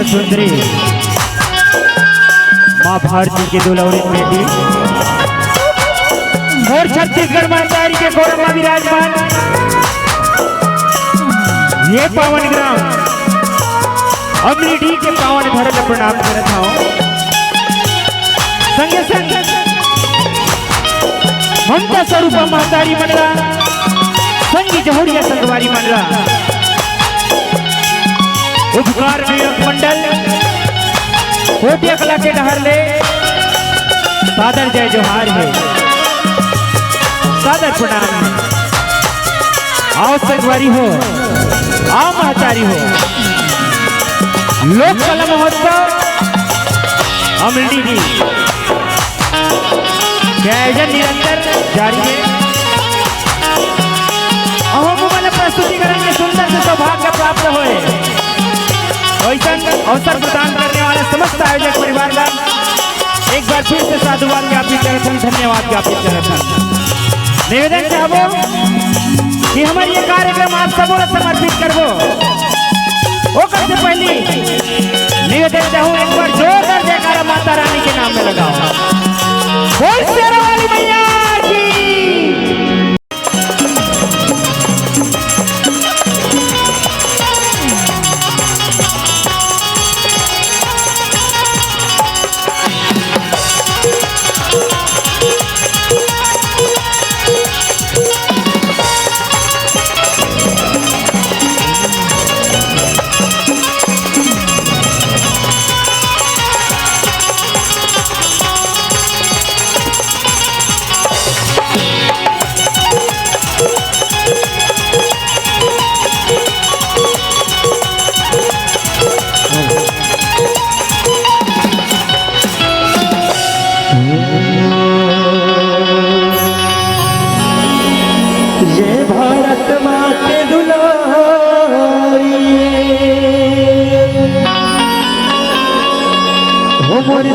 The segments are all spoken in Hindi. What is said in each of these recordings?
विश्व सुंदरी माँ भारती की दुलौरी बेटी और छत्तीसगढ़ महतारी के गौरव में विराजमान ये पावन ग्राम अमृडी के पावन धरत प्रणाम करता हूँ। संगे संग ममता स्वरूपा महतारी मंडला संगी जहोरिया संगवारी मंडला उपकार नियोग मंडल कोटिया कला के डहर ले सादर जय जोहार है, सादर प्रणाम है। आओ संगवारी हो, आओ महतारी हो। लोक कला महोत्सव अमृडी जी के आयोजन निरंतर जारी है। अहोम प्रस्तुतिकरण के सुंदर से सौभाग्य प्राप्त होए अवसर प्रदान करने वाले समस्त आयोजक परिवार का एक बार फिर से साधुवाद ज्ञापित करते, धन्यवाद ज्ञापित करते। निवेदन चाहबो कि हमारे ये कार्यक्रम आप सबों समर्पित करबो। ओकर से पहले निवेदन चाहूँ एक बार जोरदार जयकारा माता रानी के नाम में लगाओ। बोल शेरा वाली मैया की।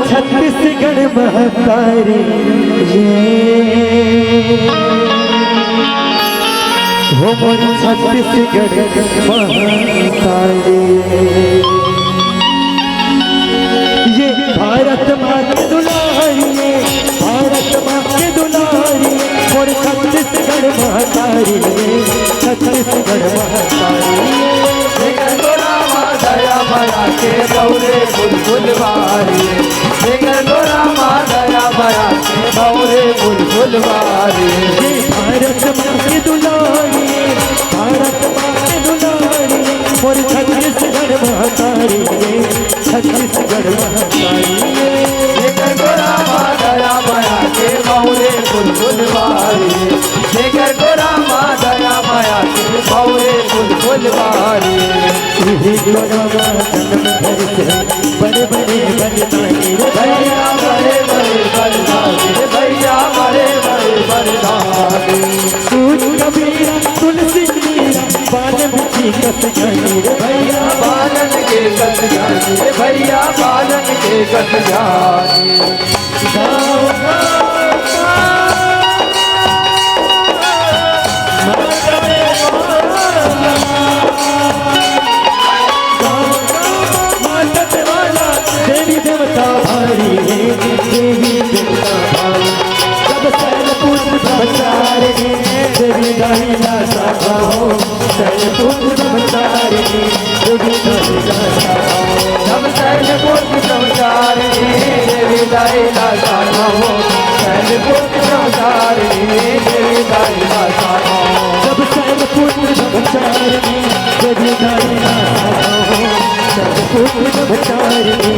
छत्तीसगढ़ महतारी हो मोर छत्तीसगढ़ महतारी ये भारत माँ के दुलारी, भारत माँ के दुलारी मोर छत्तीसगढ़ महतारी, छत्तीसगढ़ महतारी दया बया के बौरे बुलबुल बारी, गोरा माँ दया बया के बौरे बुलबुल बारी। भारत माँ की दुलारी, भारत माँ की दुलारी मोर छत्तीसगढ़ महतारी, छत्तीसगढ़ महतारी गोरा माँ दया बया के बौरे बुलबुल बारी, गोरा माँ दया बया के बौरे बुलबुल बारी। बड़े बड़े बलिदानी भैया बड़े बड़े बलिदानी, भैया बड़े बड़े बलिदानी। सूत कबीरा तुलसी मीरा बालन की कस जानी रे भैया बालन के कस जानी, भैया बालन के कस जानी। देवी देवता भारी है, देवी देवता भारी जब शैलपुत्र ब्रह्मचारिणी देवी दाहिना शाखा हो, शैलपुत्र ब्रह्मचारिणी देवी दाहिना शाखा हो, जब शैलपुत्र ब्रह्मचारिणी देवी दाहिना शाखा हो, शैलपुत्र ब्रह्मचारिणी देवी दाहिना शाखा हो, जब शैलपुत्र ब्रह्मचारिणी देवी दाहिना शाखा हो, शैलपुत्र ब्रह्मचारिणी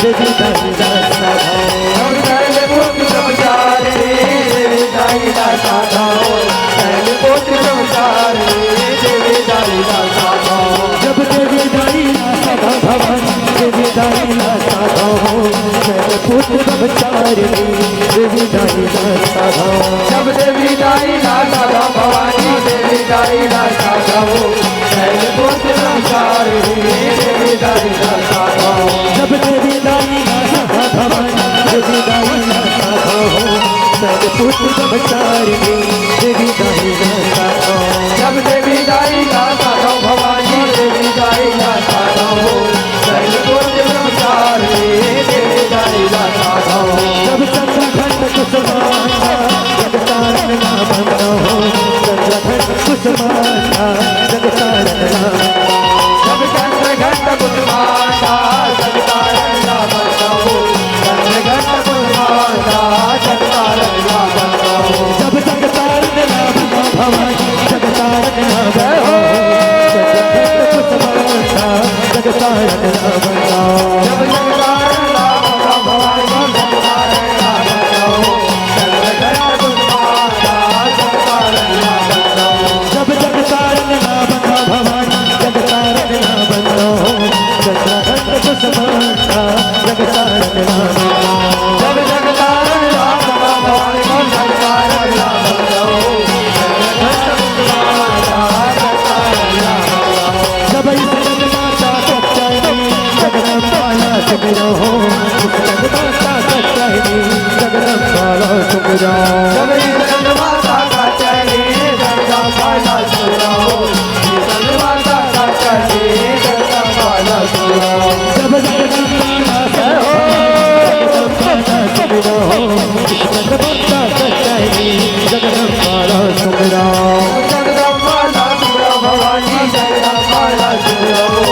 देवी दाहिना शाखा हो, जब शैलपुत्र ब्रह्मचारिणी देवी दाहिना शाखा हो, शैलपुत्र ब्रह्मचारिणी देवी दाहिना शाखा हो, जब देवी दाहिना शाखा भवन देवी दाहिना शाखा हो, शैलपुत्र ब्रह्मचारिणी देवी दाहिना शाखा हो, जब देवी दाहिना शाखा भवानी देवी दाहिना शाखा हो, शैलपुत्र ब्रह्मचारिणी देवी दाहिना शाखा हो, जब देवी दाहिना शाखा भवन देवी दाहिना शाखा हो, शैलपुत्र ब्रह्मचारिणी देवी दाहिना शाखा हो, जब देवी दाहिना शाखा भवानी देवी दाहिना शाखा हो, शैलपुत्र माला सुमराओ जब ईश्वर माता का चले जगदम माला सुमराओ ईश्वर माता का चले जगदम माला सुमराओ जब जगदम्बा सुमराओ जगदम्बा सच्चाई जगदम्बा सुमराओ जगदम माला सुमराओ भवानी जगदम माला सुमराओ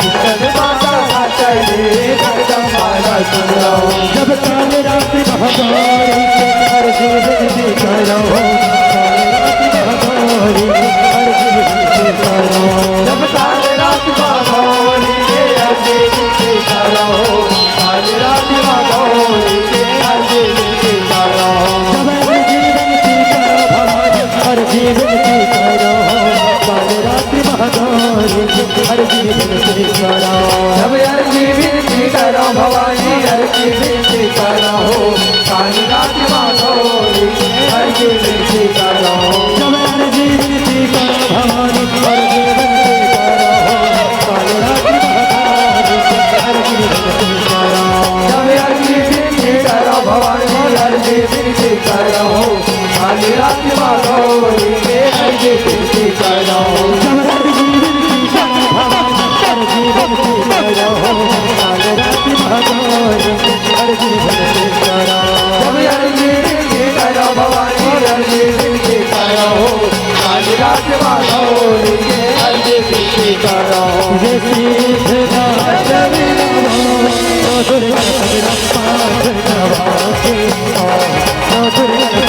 ईश्वर माता का चले जगदम माला सुमराओ जब काल रात्रि महागौरी के हर जीव की करो काल रात्रि महागौरी हर जीव की करो जब काल रात भगौरी के अर्जी की करो काल रात भगौरी के अर्जी की करो जब हर जीवन की करो काल रात्रि महागौरी हर जीवन की करो जब अर्जी विनती करो भवानी अर्जी विनती करो काल रात भगौरी के अर्जी विनती करो जब हर जीवन की करो भवानी हर जीवन की करो काल रात्रि महागौरी हर जीवन की करो जब अर्जी विनती करो भवानी अर्जी विनती करो काल रात भगौरी के अर्जी विनती करो जब हर जीवन की करो भवानी हर जीवन की करो काल रात्रि महागौरी हर जीवन की करो जब अर्जी विनती करो भवानी अर्जी विनती करो काल रात भगौरी के अर्जी विनती करो जे सिद्ध नाथ दुर्गा पाठ नवाके दुर्गा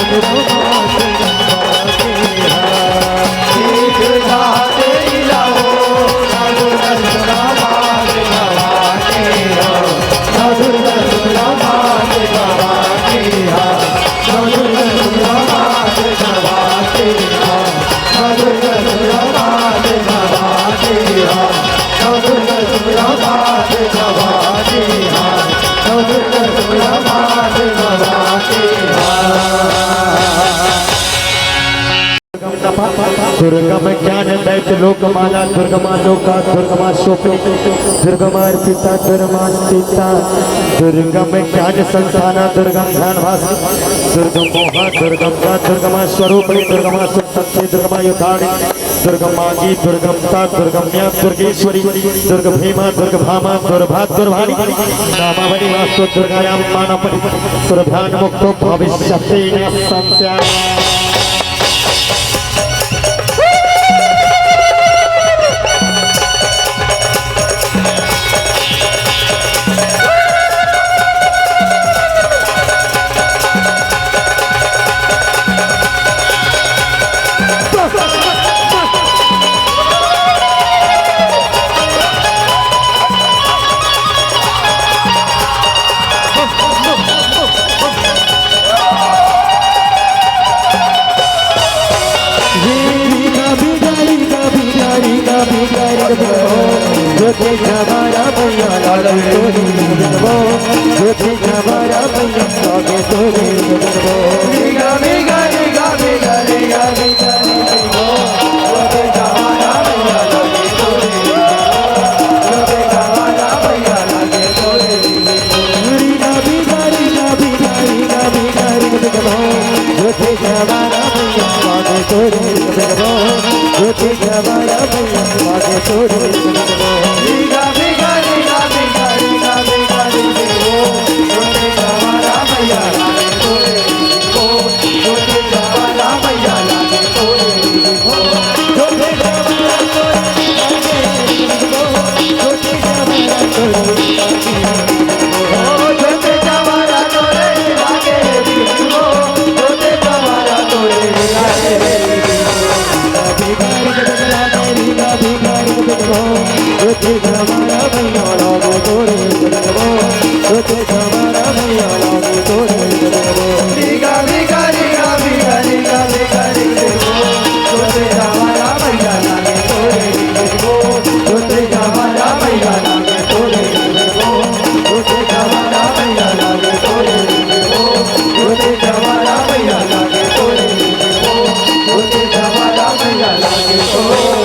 दुर्गम ज्ञान दैत्य लोकमाला दुर्गमा लोका दुर्गमा शोभनी दुर्गमा अर्पिता दुर्गमा सीता दुर्गम ज्ञान संस्थाना दुर्गम ध्यान भास दुर्गम मोहा दुर्गम का दुर्गमा स्वरूपणी दुर्गमा सुप्तंत्री दुर्गमा युद्धाणी दुर्गमांगी दुर्गमता दुर्गम्या दुर्गेश्वरी दुर्ग भीमा दुर्ग भामा दुर्भा दुर्भानी नामावली वास्तु दुर्गायां मानपति सुरभ्यान मुक्तो भविष्यते न संशय ज्योति हमारा भैया लाल तोरी जगबो ज्योति हमारा भैया लागे तोरी जगबो गा गा गा गा गा गा ज्योति हमारा भैया लागे तोरी ज्योति हमारा भैया लागे तोरी गा बिगारी जगबो ज्योति हमारा भैया लागे तोरी जगबो ज्योति हमारा भैया लागे तोरी जगबो गा गा गा गा गा ज्योति हमारा भैया लागे तोरी ज्योति हमारा भैया लागे तोरी ज्योति हमारा तोरी ज्योति हमारा तोरे लागे ज्योति हमारा तोरे लागे ज्योति हमारा भैया लागे तोरे जगबो ज्योति हमारा भैया लागे तोरे जगबो गा गा गा गा ज्योति हमारा भैया लागे तोरे ज्योति हमारा भैया लागे तोरे ज्योति हमारा भैया लागे तोरे ज्योति हमारा भैया लागे तोरे ज्योति हमारा भैया लागे तोरे